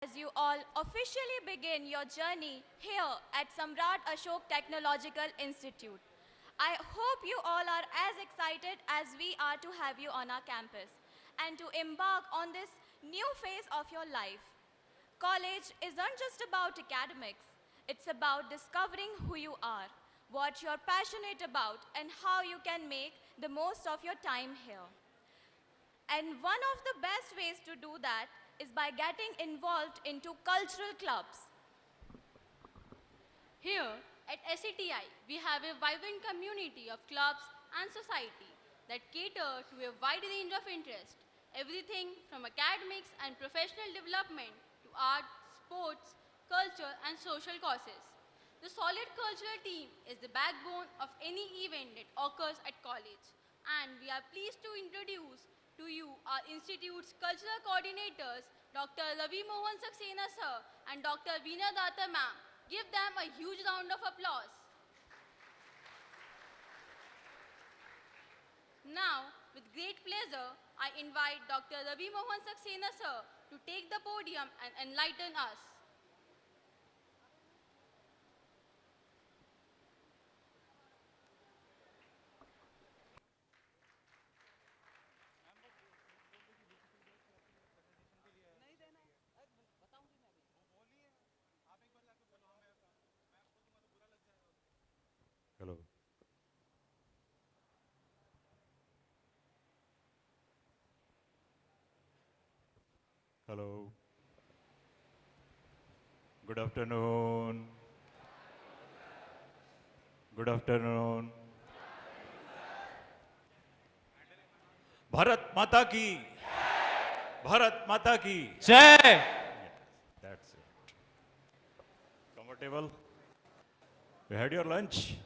As you all officially begin your journey here at Samrat Ashok Technological Institute. I hope you all are as excited as we are to have you on our campus and to embark on this new phase of your life. College isn't just about academics, it's about discovering who you are, what you're passionate about, and how you can make the most of your time here. And one of the best ways to do that is by getting involved into cultural clubs. Here at SATI, we have a vibrant community of clubs and society that cater to a wide range of interests, everything from academics and professional development to art, sports, culture, and social causes. The solid cultural team is the backbone of any event that occurs at college, and we are pleased to introduce to you our institute's cultural coordinators, Dr. Ravi Mohan Saxena sir and Dr. Veena Datta ma'am. Give them a huge round of applause. Now, with great pleasure, I invite Dr. Ravi Mohan Saxena sir to take the podium and enlighten us. Hello. Hello. Good afternoon. Good afternoon. Bharat Mata ki. Bharat Mata ki. जय That's it. Comfortable? You had your lunch?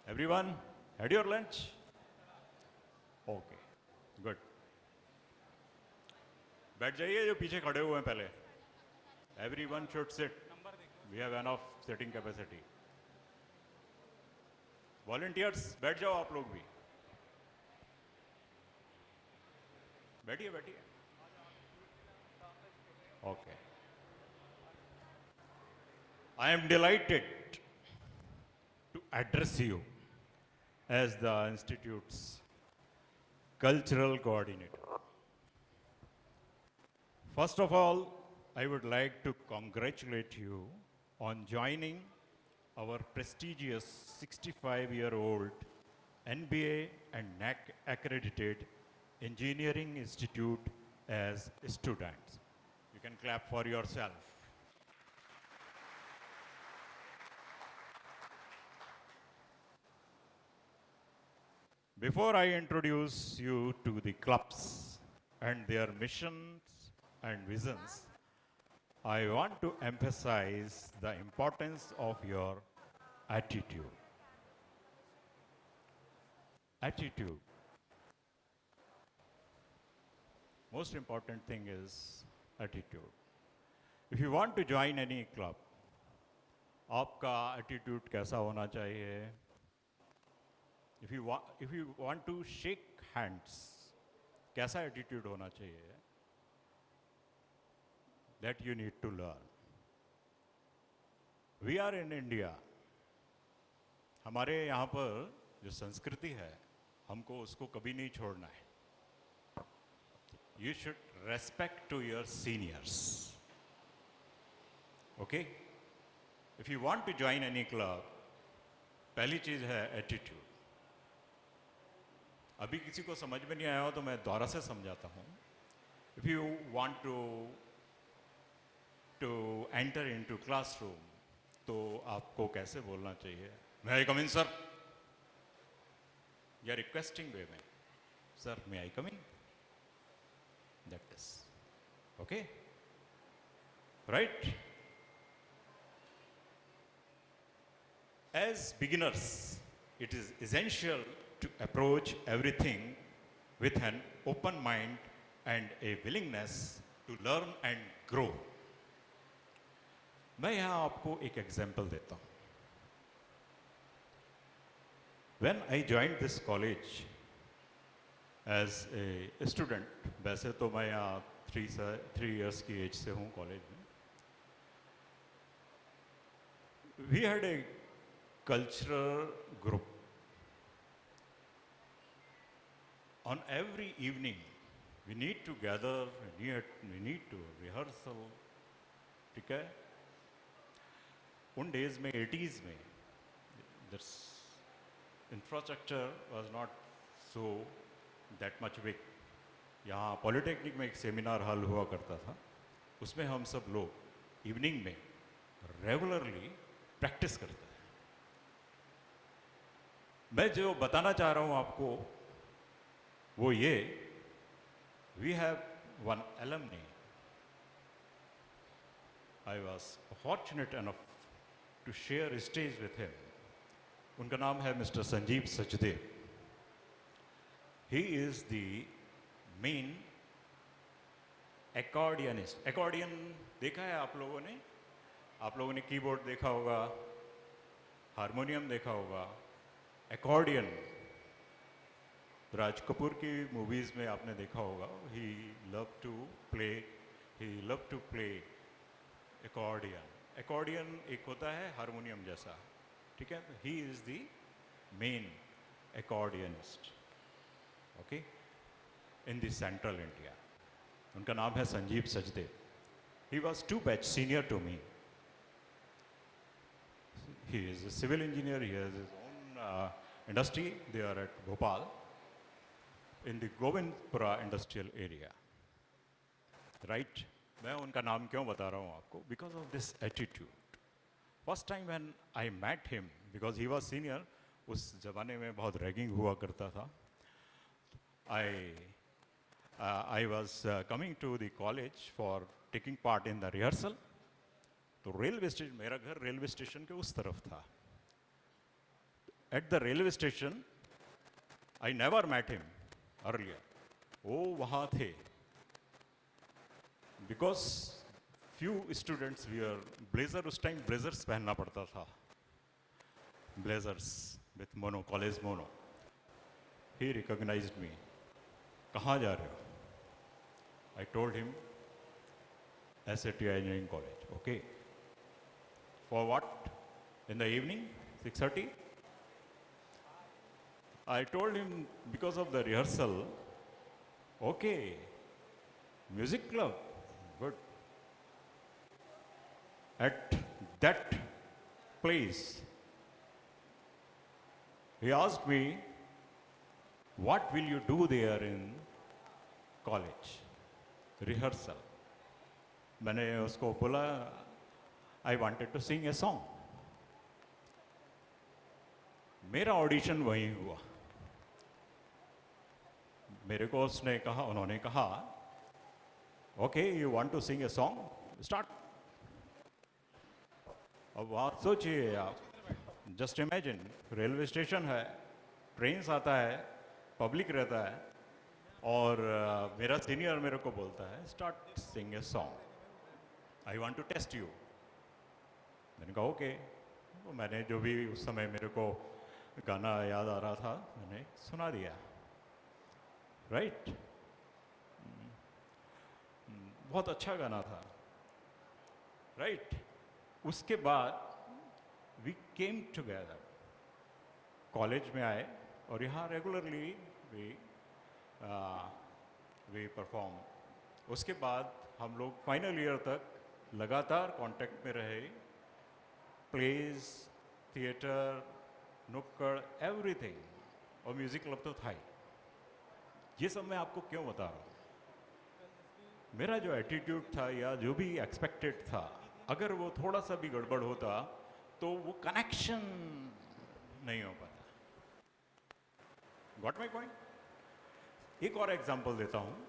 Everyone had your lunch? Okay. Good. बैठ जाइए जो पीछे खड़े हुए हैं पहले. Everyone should sit. We have enough sitting capacity. Volunteers, बैठ जाओ आप लोग भी. बैठिए बैठिए. Okay. I am delighted to address you as the Institute's cultural coordinator. First of all, I would like to congratulate you on joining our prestigious 65-year-old NBA and NAC accredited Engineering Institute as students. You can clap for yourself. Before I introduce you to the clubs and their missions and visions, I want to emphasize the importance of your attitude. Attitude. Most important thing is attitude. If you want to join any club, आपका attitude कैसा होना चाहिए? If you want to shake hands, कैसा attitude होना चाहिए? That you need to learn. We are in India. हमारे यहाँ पर जो संस्कृति है, हमको उसको कभी नहीं छोड़ना है. You should respect to your seniors. Okay? If you want to join any club, पहली चीज है attitude. अभी किसी को समझ में नहीं आया हो तो मैं दोबारा से समझाता हूँ. If you want to enter into classroom, तो आपको कैसे बोलना चाहिए? May I come in, sir? You are requesting way में. Sir, may I come in? That is. Okay? Right? As beginners, it is essential to approach everything with an open mind and a willingness to learn and grow. मैं यहाँ आपको एक example देता हूँ. When I joined this college as a student, वैसे तो मैं यहाँ 3 years की एज से हूँ कॉलेज में. We had a cultural group. On every evening, we need to gather, we need to rehearsal. ठीक है? उन days में 80s में, this infrastructure was not so that much big. यहाँ पॉलिटेक्निक में एक सेमिनार हॉल हुआ करता था. उसमें हम सब लोग इवनिंग में रेगुलरली प्रैक्टिस करते हैं. मैं जो बताना चाह रहा हूँ आपको वो ये, we have one alumni. I was fortunate enough to share a stage with him. उनका नाम है mister Sanjeev Sachdev. He is the main accordianist. Accordion देखा है आप लोगों ने? आप लोगों ने कीबोर्ड देखा होगा, हारमोनियम देखा होगा. Accordion राज कपूर की मूवीज में आपने देखा होगा. He loved to play accordion. Accordion एक होता है हारमोनियम जैसा, ठीक है? He is the main accordionist, okay, in the central India. उनका नाम है Sanjeev Sachdev. He was 2 batch senior to me. He is a civil engineer. He has his own industry there at Bhopal in the Govindpura industrial area. Right? मैं उनका नाम क्यों बता रहा हूँ आपको? Because of this attitude. First time when I met him, because he was senior, उस ज़माने में बहुत रैगिंग हुआ करता था. I was coming to the college for taking part in the rehearsal. तो रेलवे स्टेशन, मेरा घर रेलवे स्टेशन के उस तरफ था. At the railway station, I never met him earlier. वो वहाँ थे. Because few students wear blazer. उस टाइम blazers पहनना पड़ता था. Blazers with mono, college mono. He recognized me. कहाँ जा रहे हो? I told him, SAT Engineering College. Okay. For what? In the evening, 6:30? I told him because of the rehearsal. Okay. Music club. Good. At that place, he asked me, what will you do there in college? Rehearsal. मैंने उसको बोला, I wanted to sing a song. मेरा audition वहीं हुआ. मेरे को उन्होंने कहा, okay, you want to sing a song? Start. अब आप सोचिए, आप जस्ट इमेजिन, रेलवे स्टेशन है, ट्रेन्स आता है, पब्लिक रहता है, और मेरा सीनियर मेरे को बोलता है, start sing a song, I want to test you. मैंने कहा ओके. तो मैंने जो भी उस समय मेरे को गाना याद आ रहा था मैंने सुना दिया. राइट? बहुत अच्छा गाना था. राइट? उसके बाद वी केम टुगेदर, कॉलेज में आए और यहाँ रेगुलरली वी परफॉर्म. उसके बाद हम लोग फाइनल ईयर तक लगातार कांटेक्ट में रहे. प्लेज, थिएटर, नुक्कड़, एवरीथिंग, और म्यूजिक क्लब तो था ही. ये सब मैं आपको क्यों बता रहा हूँ? मेरा जो एटीट्यूड था या जो भी एक्सपेक्टेड था, अगर वो थोड़ा सा भी गड़बड़ होता तो वो कनेक्शन नहीं हो पाता. Got my point? एक और एग्जांपल देता हूँ.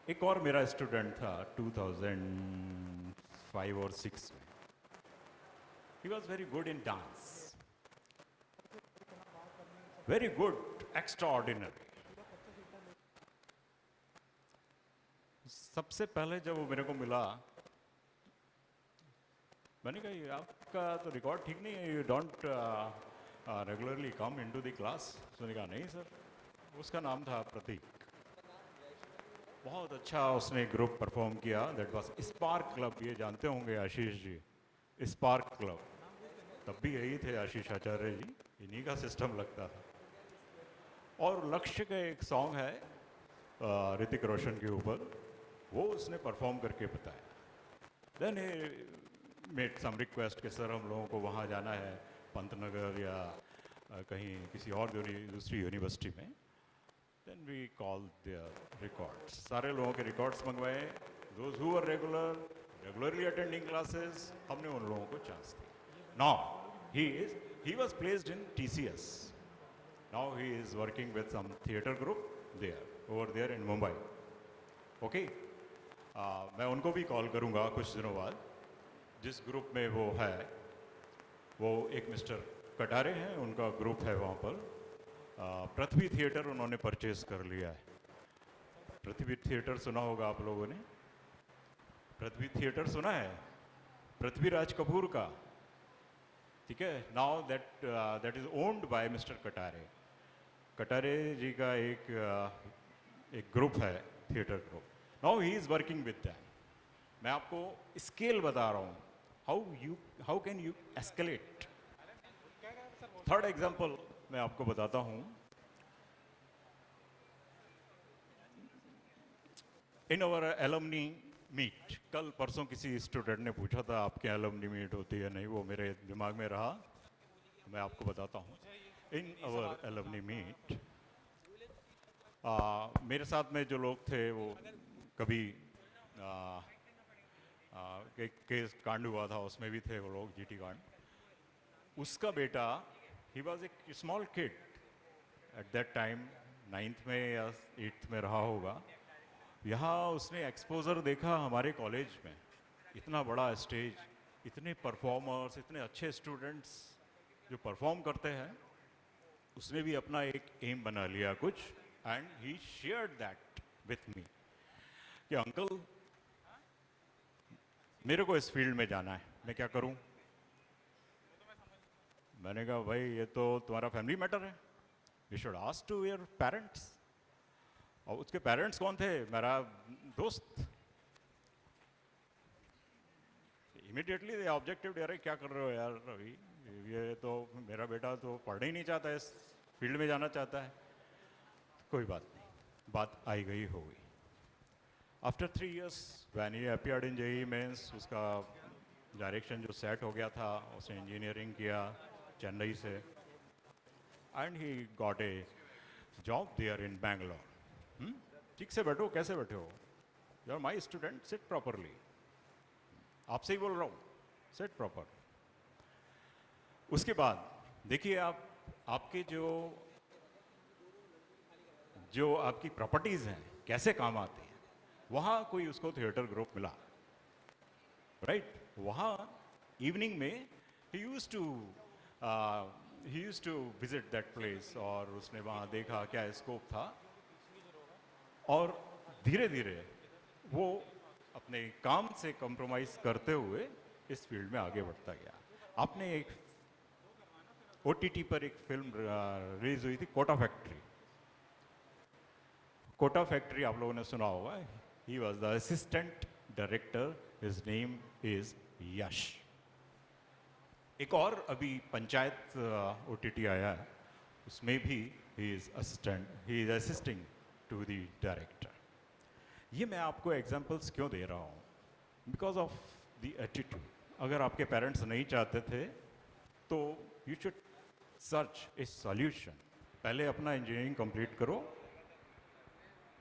एक और मेरा स्टूडेंट था 2005 और 6 में. He was very good in dance, very good, extra ordinary. सबसे पहले जब वो मेरे को मिला, मैंने कहा ये आपका तो रिकॉर्ड ठीक नहीं है, you don't regularly come into the class. उसने कहा नहीं सर. उसका नाम था प्रतीक. बहुत अच्छा उसने ग्रुप परफॉर्म किया, दैट वाज स्पार्क क्लब। ये जानते होंगे आशीष जी, स्पार्क क्लब। तब भी यही थे आशीष आचार्य जी, इन्हीं का सिस्टम लगता था। और लक्ष्य का एक सॉन्ग है ऋतिक रोशन के ऊपर, वो उसने परफॉर्म करके बताया। देन मेड सम रिक्वेस्ट कि सर हम लोगों को वहाँ जाना है, पंतनगर या कहीं किसी और दूसरी यूनिवर्सिटी में। Then we call their records, सारे लोगों के रिकॉर्ड्स मंगवाए। Those who were regularly attending classes, हमने उन लोगों को चांस दिया। Now he was placed in TCS. Now he is working with some theatre group there, over there in Mumbai. Okay? मैं उनको भी कॉल करूँगा कुछ दिनों बाद। जिस ग्रुप में वो है, वो एक मिस्टर कटारे हैं, उनका ग्रुप है वहाँ पर। पृथ्वी थिएटर उन्होंने परचेज कर लिया है। पृथ्वी थिएटर सुना होगा आप लोगों ने? पृथ्वी थिएटर सुना है? पृथ्वीराज कपूर का, ठीक है। Now that is owned by mister Katare. Katare ji का एक ग्रुप है, theatre group. Now he is working with them. मैं आपको स्केल बता रहा हूँ, how can you escalate. Third example मैं आपको बताता हूँ। इन अवर एलुमनी मीट, कल परसों किसी स्टूडेंट ने पूछा था आपके एलुमनी मीट होती है नहीं, वो मेरे दिमाग में रहा, मैं आपको बताता हूँ। इन अवर एलुमनी मीट, मेरे साथ में जो लोग थे वो कभी केस कांड हुआ था उसमें भी थे वो लोग, जीटी कांड। उसका बेटा, he was a small kid at that time, 9th में या 8th में रहा होगा। यहाँ उसने एक्सपोजर देखा हमारे कॉलेज में, इतना बड़ा स्टेज, इतने परफॉर्मर्स, इतने अच्छे स्टूडेंट्स जो परफॉर्म करते हैं। उसने भी अपना एक एम बना लिया कुछ, and he shared that with me कि अंकल मेरे को इस फील्ड में जाना है, मैं क्या करूं? मैंने कहा भाई ये तो तुम्हारा फैमिली मैटर है, you should ask to your parents. और उसके पेरेंट्स कौन थे? मेरा दोस्त। इमीडिएटली दे ऑब्जेक्टिव, अरे क्या कर रहे हो यार रवि, ये तो मेरा बेटा तो पढ़ना ही नहीं चाहता, इस फील्ड में जाना चाहता है। कोई बात नहीं, बात आई गई हो गई। After 3 years when he appeared in JEE mains, उसका डायरेक्शन जो सेट हो गया था, उसने इंजीनियरिंग किया चेन्नई से, and he got a job there in Bangalore. ठीक से बैठो, कैसे बैठे हो? You are my student, sit properly. आपसे ही बोल रहा हूँ, सिट प्रॉपर। उसके बाद देखिए आप, आपके जो आपकी प्रॉपर्टीज हैं कैसे काम आती हैं। वहाँ कोई उसको थिएटर ग्रुप मिला, राइट? वहाँ इवनिंग में ही used to visit that place, और उसने वहाँ देखा क्या स्कोप था, और धीरे धीरे वो अपने काम से कॉम्प्रोमाइज करते हुए इस फील्ड में आगे बढ़ता गया। आपने एक OTT पर एक फिल्म रिलीज हुई थी, कोटा फैक्ट्री। कोटा फैक्ट्री आप लोगों ने सुना होगा। He was the assistant director, his name is Yash. एक और अभी पंचायत OTT आया है, उसमें भी he is assisting to the director. ये मैं आपको एग्जांपल्स क्यों दे रहा हूँ? Because of the attitude. अगर आपके पेरेंट्स नहीं चाहते थे तो you should search a solution. पहले अपना इंजीनियरिंग कंप्लीट करो,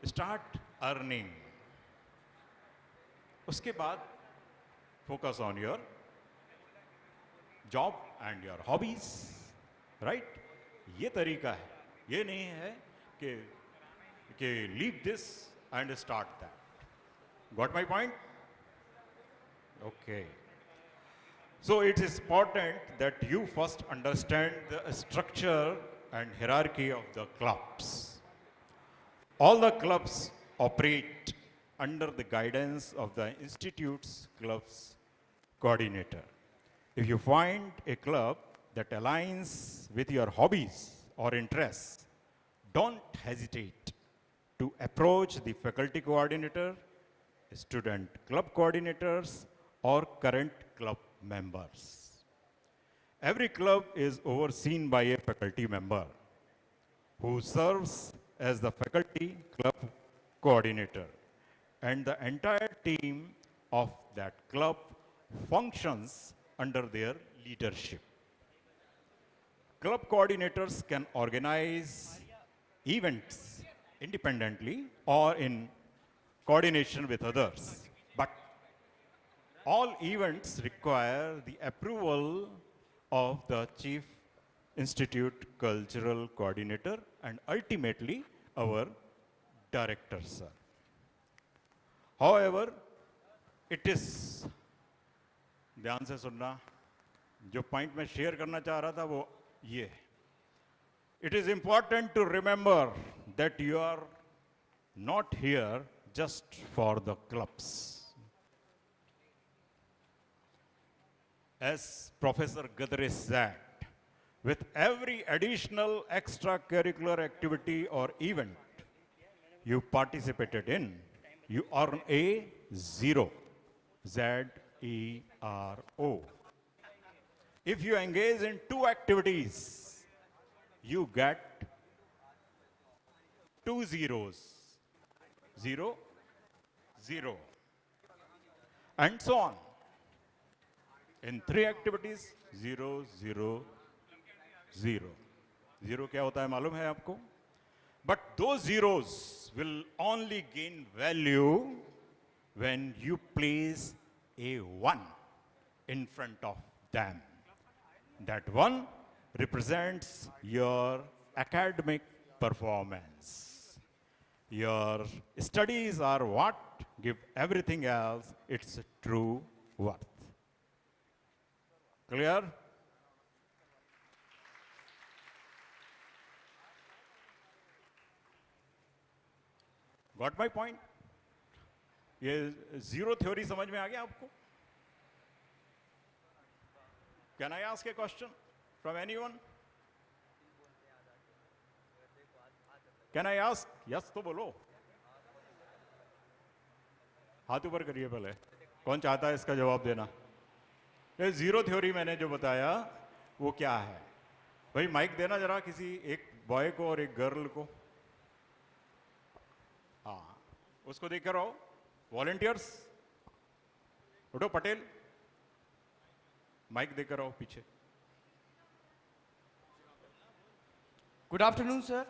स्टार्ट अर्निंग, उसके बाद focus on your job and your hobbies, right? ये तरीका है, ये नहीं है कि leave this and start that. Got my point? Okay. So it is important that you first understand the structure and hierarchy of the clubs. All the clubs operate under the guidance of the institute's clubs coordinator. If you find a club that aligns with your hobbies or interests, don't hesitate to approach the faculty coordinator, student club coordinators, or current club members. Every club is overseen by a faculty member who serves as the faculty club coordinator, and the entire team of that club functions under their leadership. Club coordinators can organize events independently or in coordination with others, but all events require the approval of the Chief Institute Cultural Coordinator and ultimately our director, sir. However, it is, ध्यान से सुनना, जो point मैं share करना चाह रहा था वो ये है. It is important to remember that you are not here just for the clubs. As Professor Gadre said, with every additional extracurricular activity or event you participated in, you earn a zero, Z-E-R-O. If you engage in 2 activities, you get 2 zeros, 0, 0, and so on. In 3 activities, 0, 0, 0. 0 क्या होता है मालूम है आपको? But those zeros will only gain value when you place a 1 in front of them. That 1 represents your academic performance. Your studies are what give everything else its true worth. Clear? Got my point? ये zero theory समझ में आ गया आपको? Can I ask a question from anyone? Can I ask? Yes तो बोलो. हाथ ऊपर करिए पहले. कौन चाहता है इसका जवाब देना? ये जीरो थ्योरी मैंने जो बताया वो क्या है? भाई माइक देना जरा किसी एक बॉय को और एक गर्ल को. हाँ, उसको देख कर आओ. वॉलंटियर्स उठो. पटेल माइक देकर आओ पीछे. Good afternoon, sir.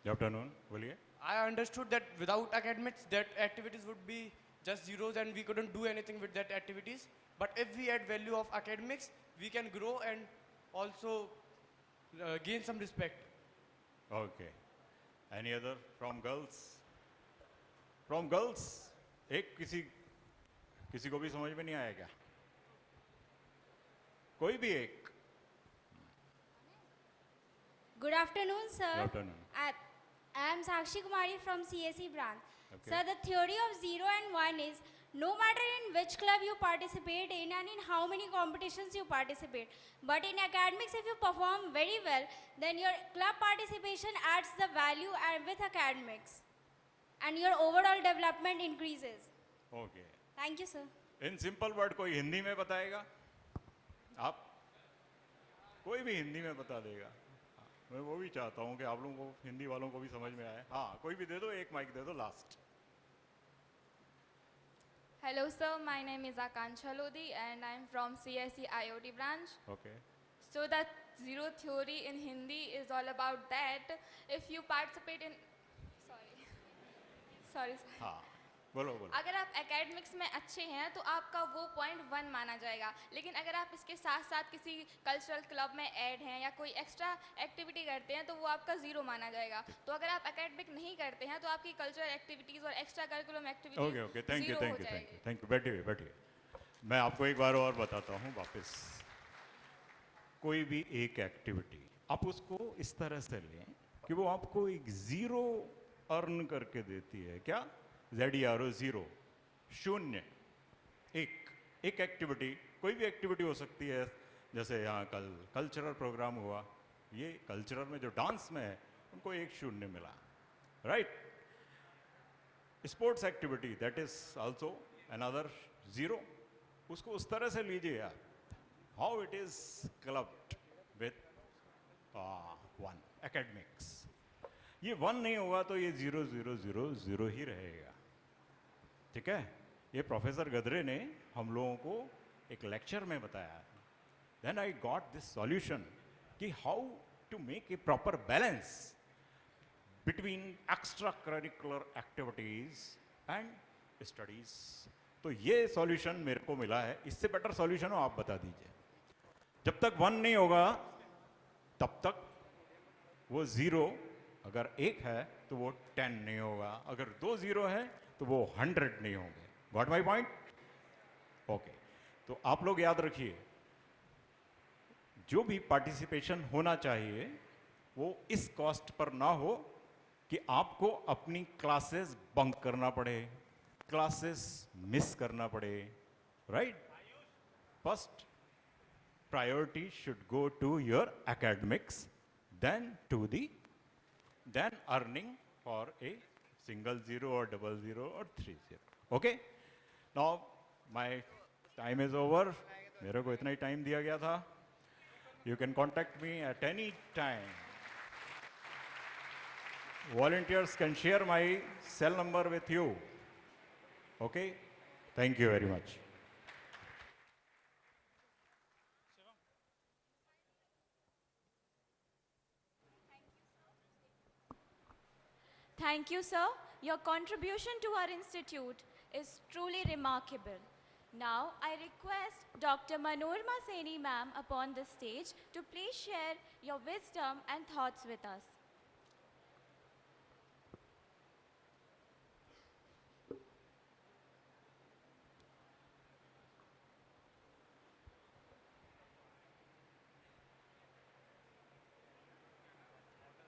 Good afternoon. बोलिए. I understood that without academics, that activities would be just zeros and we couldn't do anything with that activities. But if we add value of academics, we can grow and also gain some respect. Okay. Any other from girls? From girls? एक किसी को भी समझ में नहीं आया क्या? कोई भी एक. Good afternoon, sir. Good afternoon. I am Sakshi Kumari from CSE branch. Okay. Sir, the theory of 0 and 1 is no matter in which club you participate in and in how many competitions you participate, but in academics if you perform very well, then your club participation adds the value and with academics and your overall development increases. Okay. Thank you, sir. In simple word कोई हिंदी में बताएगा? आप कोई भी हिंदी में बता देगा. मैं वो भी चाहता हूँ कि आप लोगों को हिंदी वालों को भी समझ में आए. हाँ, कोई भी दे दो. एक माइक दे दो last. Hello sir, my name is Akansha Lodi and I am from CSE IoT branch. Okay. So the zero theory in Hindi is all about that if you participate in sorry sir. हाँ, बोलो बोलो. अगर आप academics में अच्छे हैं तो आपका वो पॉइंट 1 माना जाएगा, लेकिन अगर आप इसके साथ साथ किसी कल्चरल क्लब में ऐड हैं या कोई एक्स्ट्रा एक्टिविटी करते हैं तो वो आपका 0 माना जाएगा. तो अगर आप एकेडमिक नहीं करते हैं तो आपकी कल्चरल एक्टिविटीज़ और extra curriculum activities okay okay. Thank you 0 thank हो यू थैंक जाएगी. You thank you. बैठिए. मैं आपको एक बार और बताता हूँ वापस. कोई भी एक एक्टिविटी आप उसको इस तरह से लें कि वो आपको एक 0 अर्न करके देती है. क्या? ZERO 0 शून्य. एक एक्टिविटी, कोई भी एक्टिविटी हो सकती है. जैसे यहाँ कल कल्चरल प्रोग्राम हुआ, ये कल्चरल में जो डांस में है उनको 1 शून्य मिला. Right. Sports activity that is also another zero, उसको उस तरह से लीजिए आप, how it is clubbed with one academics. ये वन नहीं होगा तो ये 0 0 0 0 ही रहेगा, ठीक है। ये प्रोफेसर गदरे ने हम लोगों को एक लेक्चर में बताया। Then I got this solution कि how to make a proper balance between extra curricular activities and studies. तो ये सॉल्यूशन मेरे को मिला है, इससे बेटर सॉल्यूशन हो आप बता दीजिए। जब तक 1 नहीं होगा तब तक वो 0, अगर 1 है तो वो 10 नहीं होगा, अगर 2 0 है तो वो 100 नहीं होंगे। Got my point? ओके, तो आप लोग याद रखिए, जो भी पार्टिसिपेशन होना चाहिए वो इस कॉस्ट पर ना हो कि आपको अपनी क्लासेस बंक करना पड़े, क्लासेस मिस करना पड़े, right? First priority should go to your academics, then earning for a single 0 or double 0 or 3 0. Okay? Now my time is over. मेरे को इतना ही टाइम दिया गया था. You can contact me at any time. Volunteers can share my cell number with you. Okay? Thank you very much. Thank you, sir. Your contribution to our institute is truly remarkable. Now, I request Dr. Manorma Seni ma'am upon the stage to please share your wisdom and thoughts with us.